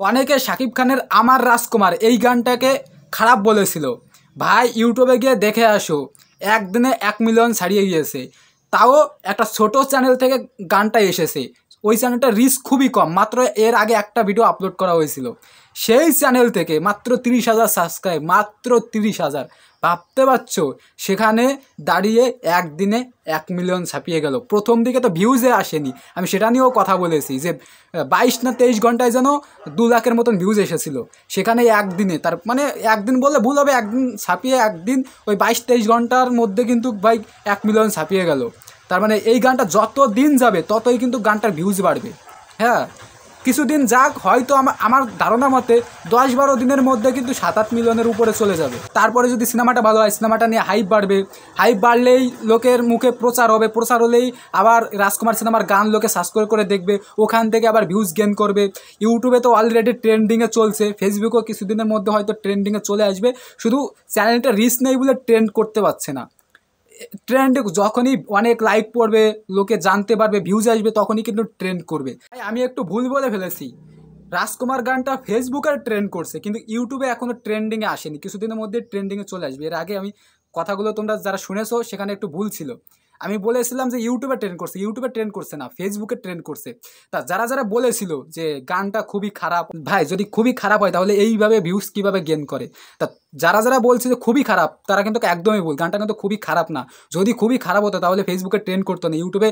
অনেকে শাকিব খানের আমার রাজকুমার এই গানটাকে খারাপ বলেছিল। ভাই ইউটিউবে গিয়ে দেখে আসো, একদিনে 1 মিলিয়ন ছাড়িয়ে গিয়েছে। তাও একটা ছোট চ্যানেল থেকে গানটা এসেছে। ওই চ্যানেলটার রিচ খুবই কম, মাত্র এর আগে একটা ভিডিও আপলোড করা হয়েছিল। সেই চ্যানেল থেকে মাত্র 30,000 সাবস্ক্রাইব, মাত্র 30,000। ভাবতে পারছো, সেখানে দাঁড়িয়ে একদিনে 1 মিলিয়ন ছাপিয়ে গেল। প্রথম দিকে তো ভিউজে আসেনি, আমি সেটা নিয়েও কথা বলেছি যে 22 না 23 ঘন্টায় যেন 2 লাখের মতন ভিউজ এসেছিল। সেখানে একদিনে, তার মানে একদিন বললে ভুল হবে, একদিন ছাপিয়ে একদিন ওই 22-23 ঘন্টার মধ্যে কিন্তু ভাই 1 মিলিয়ন ছাপিয়ে গেল। তার মানে এই গানটা যত দিন যাবে ততই কিন্তু গানটার ভিউজ বাড়বে। হ্যাঁ, কিছুদিন যাক, হয়তো আমার ধারণা মতে 10-12 দিনের মধ্যে কিন্তু 7-8 মিলিয়নের উপরে চলে যাবে। তারপরে যদি সিনেমাটা ভালো হয়, সিনেমাটা নিয়ে হাইপ বাড়বে। হাইপ বাড়লেই লোকের মুখে প্রচার হবে, প্রচার হলেই আবার রাজকুমার সিনেমার গান লোকে সার্চ করে দেখবে, ওখান থেকে আবার ভিউজ গেন করবে। ইউটিউবে তো অলরেডি ট্রেন্ডিংয়ে চলছে, ফেসবুকেও কিছুদিনের মধ্যে হয়তো ট্রেন্ডিংয়ে চলে আসবে। শুধু চ্যানেলটা রিচ নেই বলে ট্রেন্ড করতে পারছে না। ট্রেন্ড যখনই অনেক লাইক পড়বে, লোকে জানতে পারবে, ভিউজ আসবে, তখনই কিন্তু ট্রেন্ড করবে। আমি একটু ভুল বলে ফেলেছি, রাজকুমার গানটা ফেসবুকে ট্রেন্ড করছে, কিন্তু ইউটিউবে এখনও ট্রেন্ডিংয়ে আসেনি। কিছুদিনের মধ্যে ট্রেন্ডিংয়ে চলে আসবে। এর আগে আমি কথাগুলো তোমরা যারা শুনেছো সেখানে একটু ভুল ছিল। আমি বলেছিলাম যে ইউটিউবে ট্রেন্ড করছে, ইউটিউবে ট্রেন্ড করছে না, ফেসবুকে ট্রেন্ড করছে। তা যারা যারা বলেছিল যে গানটা খুবই খারাপ, ভাই যদি খুবই খারাপ হয় তাহলে এইভাবে ভিউজ কীভাবে গেন করে? তা যারা যারা বলছে যে খুবই খারাপ, তারা কিন্তু একদমই ভুল। গানটা কিন্তু খুবই খারাপ না। যদি খুবই খারাপ হতো তাহলে ফেসবুকে ট্রেন্ড করতো না, ইউটিউবে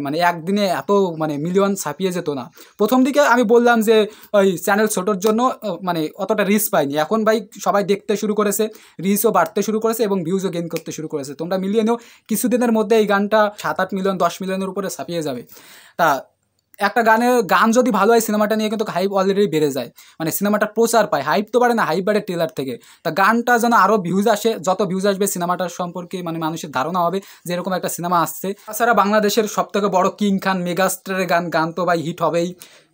মানে একদিনে এত মানে মিলিয়ন ছাপিয়ে যেত না। প্রথম দিকে আমি বললাম যে ওই চ্যানেল ছোটোর জন্য মানে অতটা রিচ পাইনি। এখন ভাই সবাই দেখতে শুরু করেছে, রিচও বাড়তে শুরু করেছে এবং ভিউজও গেইন করতে শুরু করেছে। তোমরা মিলিয়ে নিও, কিছুদিনের মধ্যে এই গানটা 7-8 মিলিয়ন 10 মিলিয়নের উপরে ছাপিয়ে যাবে। তা একটা গান যদি ভালো হয়, সিনেমাটা নিয়ে কিন্তু হাইপ অলরেডি বেড়ে যায়, মানে সিনেমাটা প্রচার পায়। হাইপ তো বাড়ে না, হাইপ বাড়ে ট্রেলার থেকে। তা গানটা যেন আরও ভিউজ আসে, যত ভিউজ আসবে সিনেমাটার সম্পর্কে মানে মানুষের ধারণা হবে যে এরকম একটা সিনেমা আসছে। তাছাড়া বাংলাদেশের সবথেকে বড় কিং খান মেগাস্টারের গান তো ভাই হিট হবেই।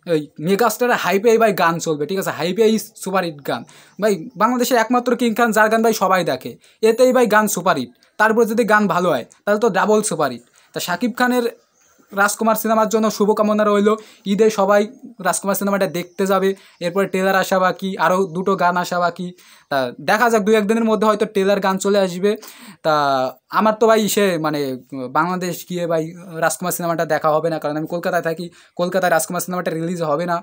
ওই মেগাস্টারের হাইপেই ভাই গান চলবে, ঠিক আছে, হাইপেই সুপার হিট গান। ভাই বাংলাদেশের একমাত্র কিং খান, যার গান ভাই সবাই দেখে, এতেই ভাই গান সুপার হিট। তারপর যদি গান ভালো হয় তাহলে তো ডাবল সুপার হিট। তা শাকিব খানের রাজকুমার সিনেমার জন্য শুভকামনা রইল। ঈদে সবাই রাজকুমার সিনেমাটা দেখতে যাবে। এরপরে ট্রেলার আসা বাকি, আরও 2টো গান আসা বাকি। তা দেখা যাক, 2-1 দিনের মধ্যে হয়তো ট্রেলার গান চলে আসবে। তা আমার তো ভাই মানে বাংলাদেশ গিয়ে ভাই রাজকুমার সিনেমাটা দেখা হবে না, কারণ আমি কলকাতায় থাকি। কলকাতায় রাজকুমার সিনেমাটা রিলিজ হবে না,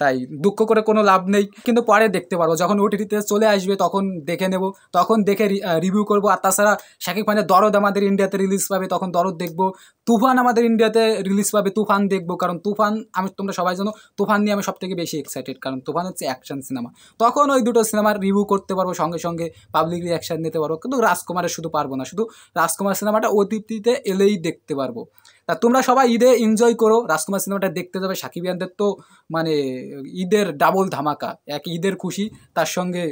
তাই দুঃখ করে কোনো লাভ নেই। কিন্তু পরে দেখতে পারবো, যখন ওটিটিতে চলে আসবে তখন দেখে নেব, তখন দেখে রিভিউ করবো। আর তাছাড়া শাকিব খানের দরদ আমাদের ইন্ডিয়াতে রিলিজ পাবে, তখন দরদ দেখবো। তুফান আমাদের ইন্ডিয়াতে রিলিজ পাবে, তুফান দেখবো। কারণ তুফান, তোমরা সবাই জানো তুফান নিয়ে আমি সবথেকে বেশি এক্সাইটেড, কারণ তুফান হচ্ছে অ্যাকশন সিনেমা। তখন ওই দুটো সিনেমার রিভিউ করতে পারবো, সঙ্গে সঙ্গে পাবলিক রিয়াকশান নিতে পারবো। কিন্তু রাজকুমারের শুধু পারবো না, শুধু রাজকুমার সিনেমাটা ওটিটিতে এলেই দেখতে পারবো। তা তোমরা সবাই ঈদে এনজয় করো, রাজকুমার সিনেমাটা দেখতে যাবে। সাকিবিয়ানদের তো মানে ঈদের ডাবল ধামাকা, এক ঈদের খুশি, তার সঙ্গে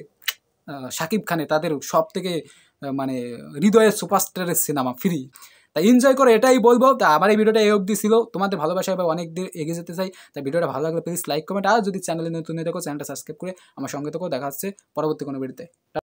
শাকিব খানে তাদের সব থেকে মানে হৃদয়ের সুপারস্টারের সিনেমা ফ্রি। তাই এনজয় করো, এটাই বলবো। তা আমার এই ভিডিওটা এই অবধি ছিল, তোমাদের ভালোবাসা এবার অনেক দূর এগিয়ে যেতে চাই। তাই ভিডিওটা ভালো লাগলে প্লিজ লাইক কমেন্ট, আর যদি চ্যানেলে নতুন দেখো চ্যানেলটা সাবস্ক্রাইব করে আমার সঙ্গে থেকেও দেখা হচ্ছে পরবর্তী কোনো ভিডিওতে।